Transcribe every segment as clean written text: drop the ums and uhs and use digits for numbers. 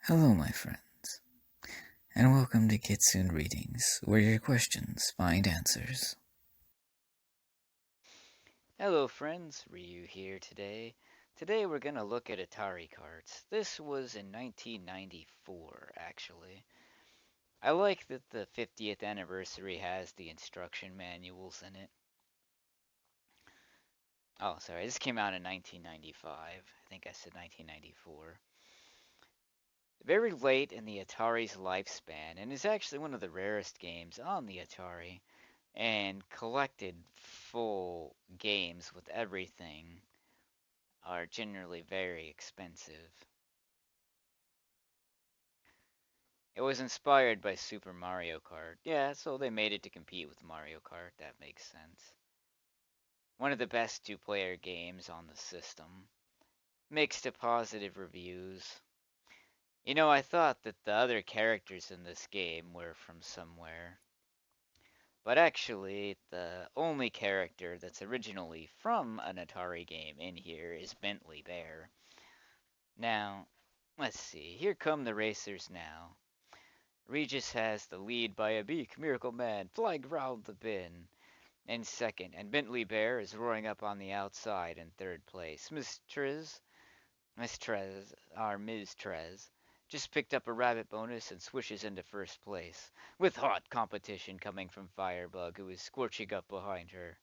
Hello, my friends, and welcome to Kitsune Readings, where your questions find answers. Hello friends, Ryu here today. Today we're gonna look at Atari Karts. This was in 1994, actually. I like that the 50th anniversary has the instruction manuals in it. Oh, sorry, this came out in 1995. I think I said 1994. Very late in the Atari's lifespan, and is actually one of the rarest games on the Atari, and collected full games with everything are generally very expensive. It was inspired by Super Mario Kart. Yeah, so they made it to compete with Mario Kart. That makes sense. One of the best two-player games on the system. Mixed to positive reviews. I thought that the other characters in this game were from somewhere. But actually, the only character that's originally from an Atari game in here is Bentley Bear. Now, let's see. Here come the racers now. Regis has the lead by a beak, Miracle Man flying round the bin in second, and Bentley Bear is roaring up on the outside in third place. Ms. Trez, just picked up a rabbit bonus and swishes into first place, with hot competition coming from Firebug, who is scorching up behind her.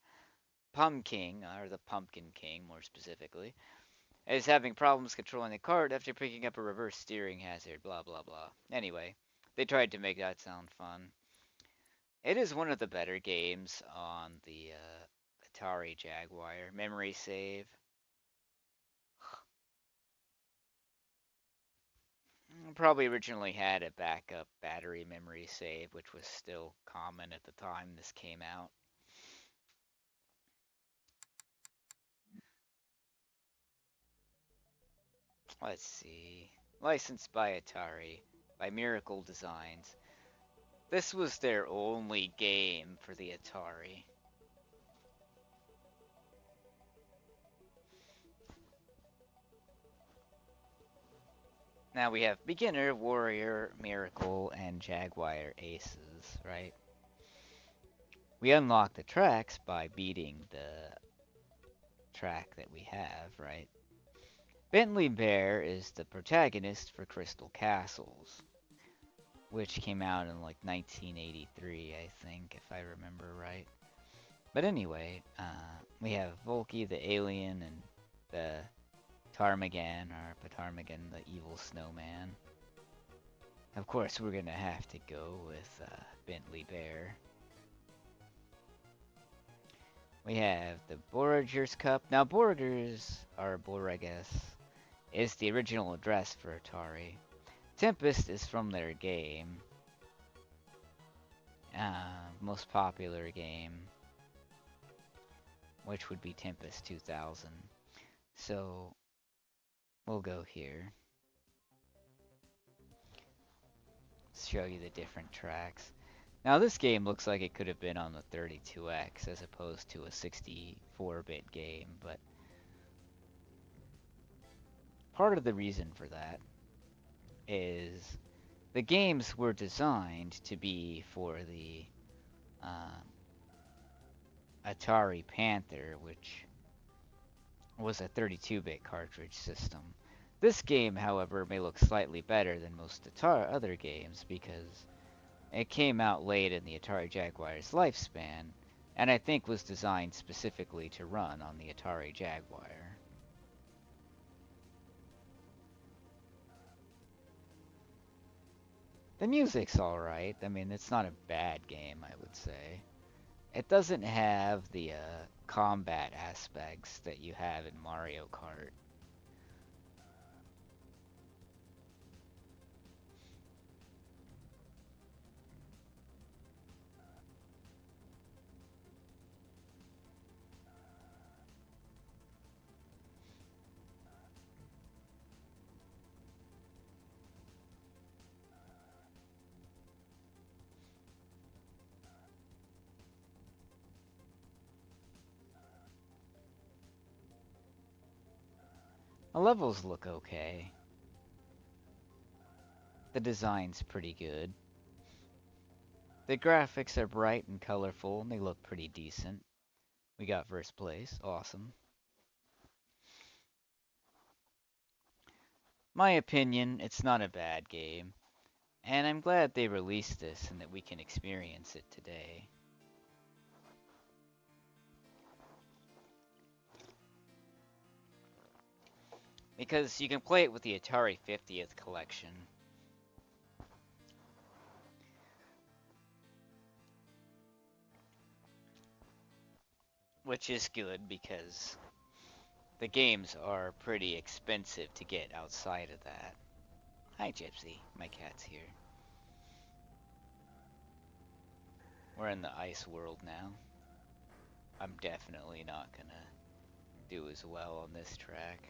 Pumpkin, or the Pumpkin King more specifically, is having problems controlling the cart after picking up a reverse steering hazard, blah blah blah. Anyway, they tried to make that sound fun. It is one of the better games on the Atari Jaguar. Memory save. Probably originally had a backup battery memory save, which was still common at the time this came out. Let's see. Licensed by Atari, by Miracle Designs. This was their only game for the Atari. Now we have Beginner, Warrior, Miracle, and Jaguar Aces, right? We unlock the tracks by beating the track that we have, right? Bentley Bear is the protagonist for Crystal Castles, which came out in like 1983, I think, if I remember right. But anyway, we have Volky the alien and the Ptarmigan, or Ptarmigan the evil snowman. Of course, we're gonna have to go with Bentley Bear. We have the Boragers Cup. Now, Boragers, or Boragas, is the original address for Atari. Tempest is from their game. Most popular game, which would be Tempest 2000. So, we'll go here. Show you the different tracks. Now, this game looks like it could have been on the 32X as opposed to a 64-bit game, but part of the reason for that is the games were designed to be for the uh, Atari Panther, which was a 32-bit cartridge system. This game, however, may look slightly better than most Atari other games because it came out late in the Atari Jaguar's lifespan, and I think was designed specifically to run on the Atari Jaguar. The music's alright. I mean, it's not a bad game, I would say. It doesn't have the combat aspects that you have in Mario Kart. The levels look okay. The design's pretty good. The graphics are bright and colorful, and they look pretty decent. We got first place. Awesome. My opinion, it's not a bad game. And I'm glad they released this and that we can experience it today. Because you can play it with the Atari 50th collection. Which is good because the games are pretty expensive to get outside of that. Hi, Gypsy. My cat's here. We're in the ice world now. I'm definitely not gonna do as well on this track.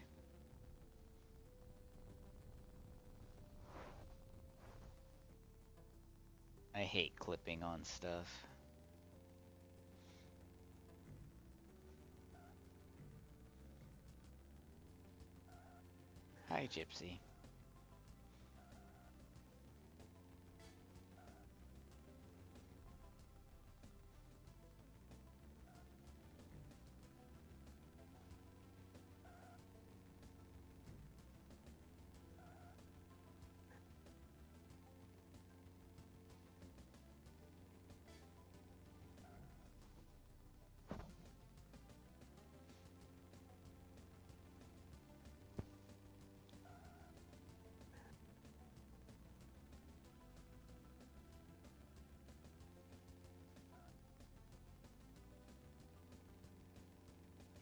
I hate clipping on stuff. Hi, Gypsy.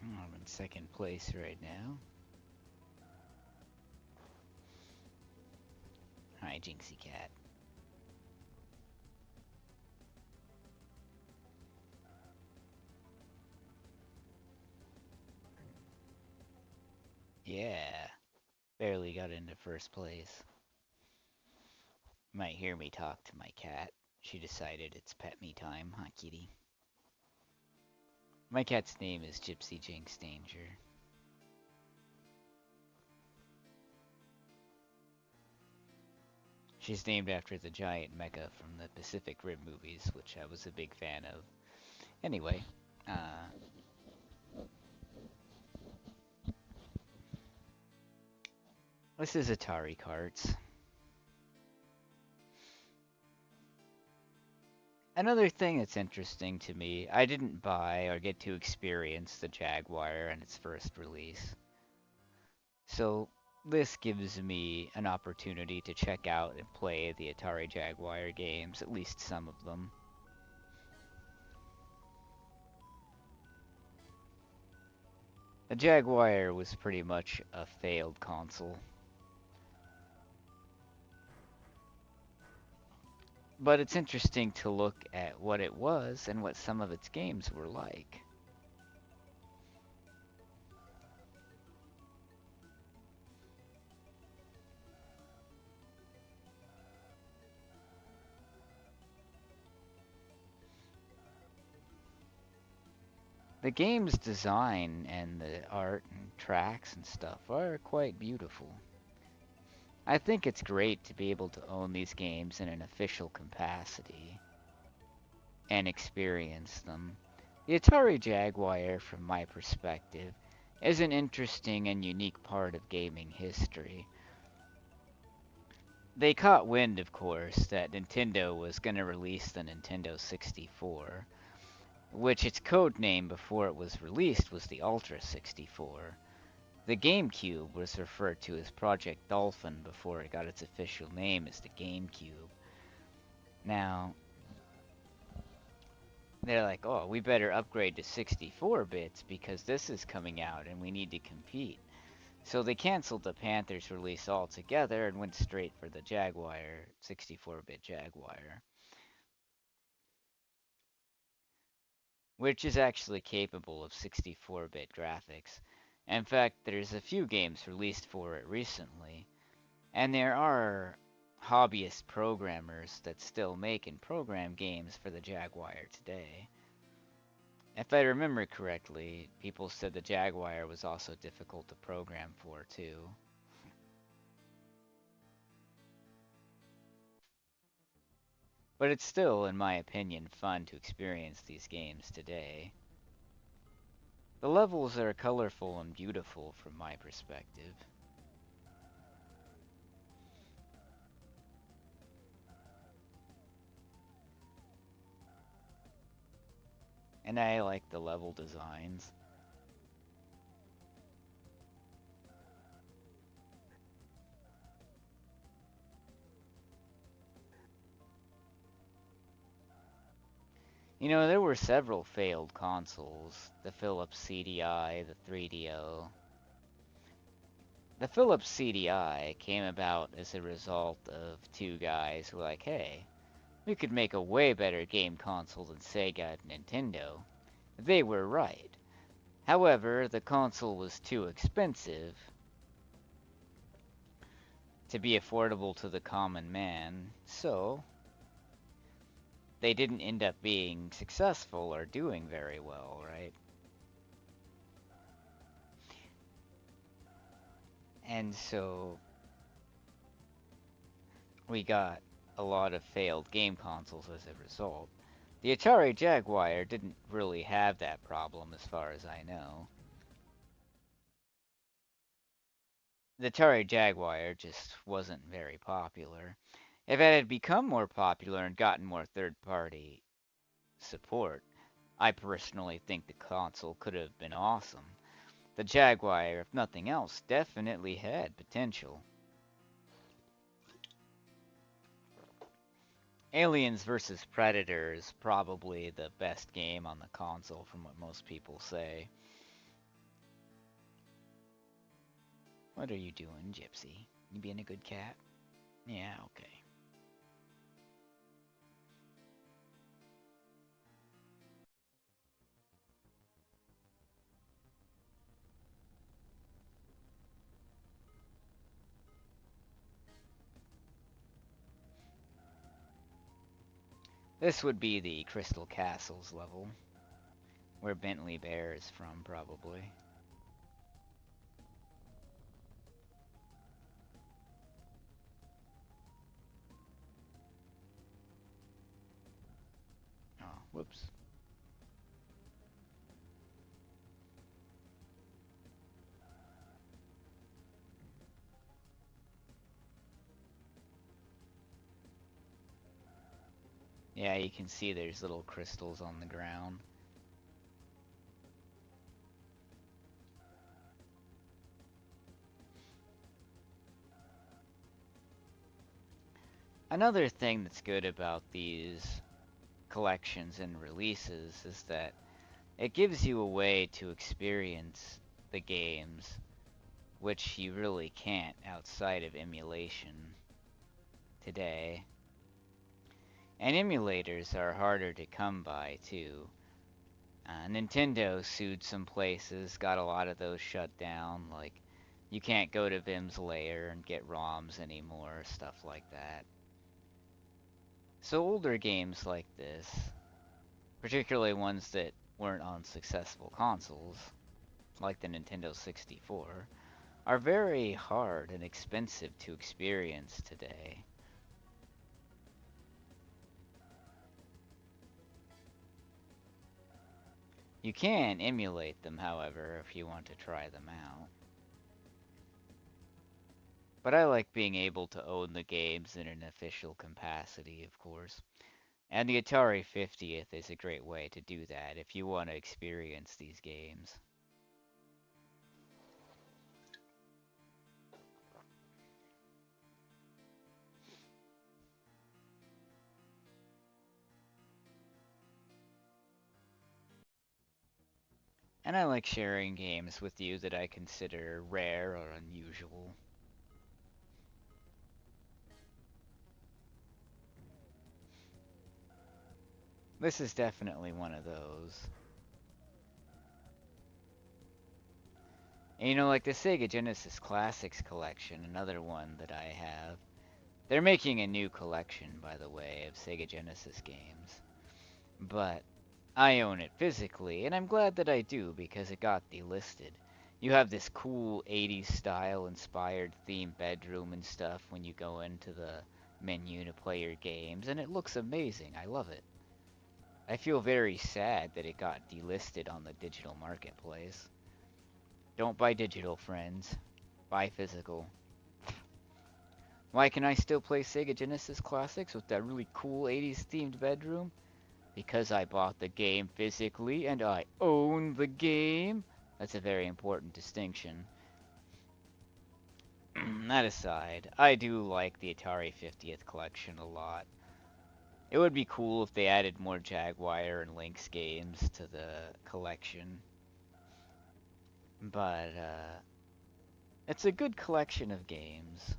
I'm in second place right now. Hi, Jinxie Cat. Yeah. Barely got into first place. You might hear me talk to my cat. She decided it's pet me time, huh, kitty? My cat's name is Gypsy Jinx Danger. She's named after the giant mecha from the Pacific Rim movies, which I was a big fan of. Anyway, this is Atari Karts. Another thing that's interesting to me, I didn't buy or get to experience the Jaguar in its first release. So this gives me an opportunity to check out and play the Atari Jaguar games, at least some of them. The Jaguar was pretty much a failed console. But it's interesting to look at what it was and what some of its games were like. The game's design and the art and tracks and stuff are quite beautiful. I think it's great to be able to own these games in an official capacity and experience them. The Atari Jaguar, from my perspective, is an interesting and unique part of gaming history. They caught wind, of course, that Nintendo was going to release the Nintendo 64, which its code name before it was released was the Ultra 64. The GameCube was referred to as Project Dolphin before it got its official name as the GameCube. Now, they're like, oh, we better upgrade to 64 bits because this is coming out and we need to compete. So they canceled the Panthers release altogether and went straight for the Jaguar, 64-bit Jaguar, which is actually capable of 64-bit graphics. In fact, there's a few games released for it recently, and there are hobbyist programmers that still make and program games for the Jaguar today. If I remember correctly, people said the Jaguar was also difficult to program for too. But it's still, in my opinion, fun to experience these games today. The levels are colorful and beautiful from my perspective. And I like the level designs. You know, there were several failed consoles. The Philips CDI, the 3DO. The Philips CDI came about as a result of two guys who were like, hey, we could make a way better game console than Sega and Nintendo. They were right. However, the console was too expensive to be affordable to the common man, so they didn't end up being successful or doing very well, right? And so we got a lot of failed game consoles as a result. The Atari Jaguar didn't really have that problem as far as I know. The Atari Jaguar just wasn't very popular. If it had become more popular and gotten more third party support, I personally think the console could have been awesome. The Jaguar, if nothing else, definitely had potential. Aliens vs. Predator is probably the best game on the console from what most people say. What are you doing, Gypsy? You being a good cat? Yeah, okay. This would be the Crystal Castles level, where Bentley Bear is from, probably. Oh, whoops. Yeah, you can see there's little crystals on the ground. Another thing that's good about these collections and releases is that it gives you a way to experience the games, which you really can't outside of emulation today. And emulators are harder to come by, too. Nintendo sued some places, got a lot of those shut down, like you can't go to Vim's lair and get ROMs anymore, stuff like that. So older games like this, particularly ones that weren't on successful consoles, like the Nintendo 64, are very hard and expensive to experience today. You can emulate them, however, if you want to try them out. But I like being able to own the games in an official capacity, of course. And the Atari 50th is a great way to do that if you want to experience these games. And I like sharing games with you that I consider rare or unusual. This is definitely one of those. And you know, like the Sega Genesis Classics collection, another one that I have. They're making a new collection, by the way, of Sega Genesis games. But I own it physically, and I'm glad that I do because it got delisted. You have this cool 80s style inspired theme bedroom and stuff when you go into the menu to play your games, and it looks amazing. I love it. I feel very sad that it got delisted on the digital marketplace. Don't buy digital, friends. Buy physical. Why can I still play Sega Genesis Classics with that really cool 80s themed bedroom? Because I bought the game physically and I own the game. That's a very important distinction. That aside, I do like the Atari 50th collection a lot. It would be cool if they added more Jaguar and Lynx games to the collection. But, it's a good collection of games.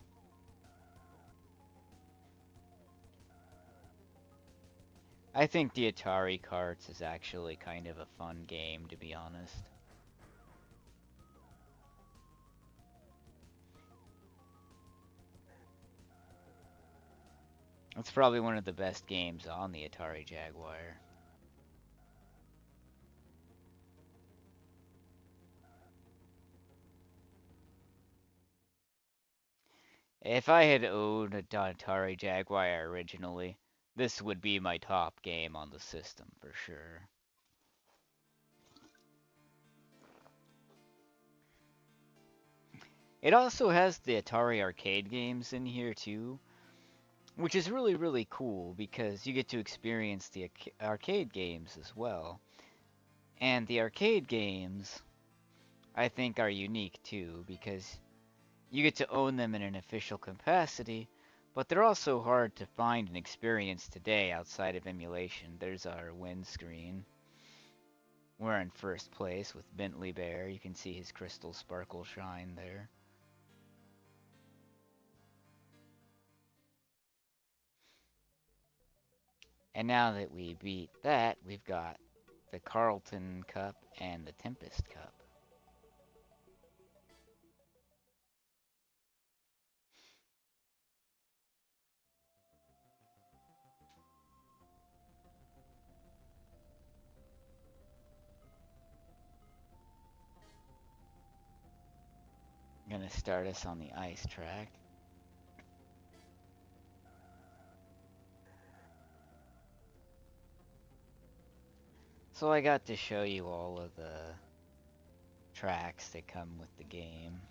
I think the Atari Karts is actually kind of a fun game, to be honest. It's probably one of the best games on the Atari Jaguar. If I had owned a Atari Jaguar originally, this would be my top game on the system for sure. It also has the Atari arcade games in here too, which is really, really cool because you get to experience the arcade games as well. And the arcade games, I think, are unique too because you get to own them in an official capacity, but they're also hard to find and experience today outside of emulation. There's our win screen. We're in first place with Bentley Bear. You can see his crystal sparkle shine there. And now that we beat that, we've got the Carlton Cup and the Tempest Cup. I'm gonna start us on the ice track. So I got to show you all of the tracks that come with the game.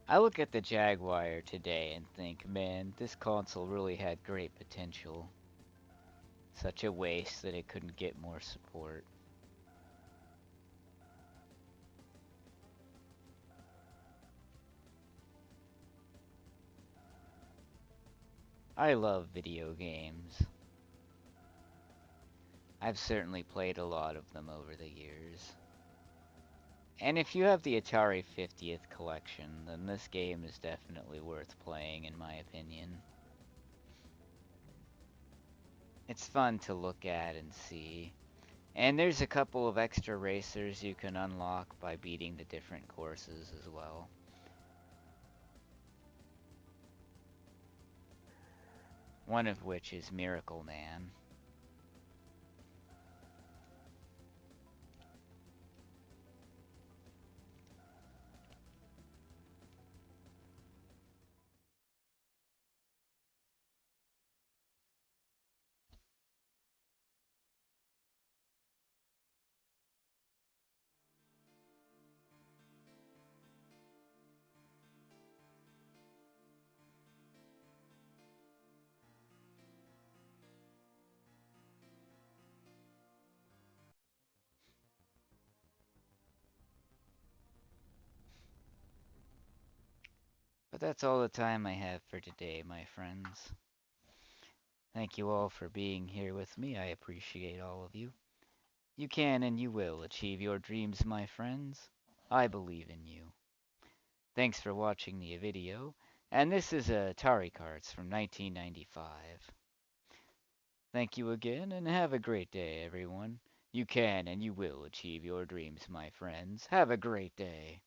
I look at the Jaguar today and think, man, this console really had great potential. Such a waste that it couldn't get more support. I love video games. I've certainly played a lot of them over the years. And if you have the Atari 50th collection, then this game is definitely worth playing in my opinion. It's fun to look at and see. And there's a couple of extra racers you can unlock by beating the different courses as well. One of which is Miracle Man. But that's all the time I have for today, my friends. Thank you all for being here with me. I appreciate all of you. You can and you will achieve your dreams, my friends. I believe in you. Thanks for watching the video, and this is Atari Karts from 1995. Thank you again, and have a great day, everyone. You can and you will achieve your dreams, my friends. Have a great day.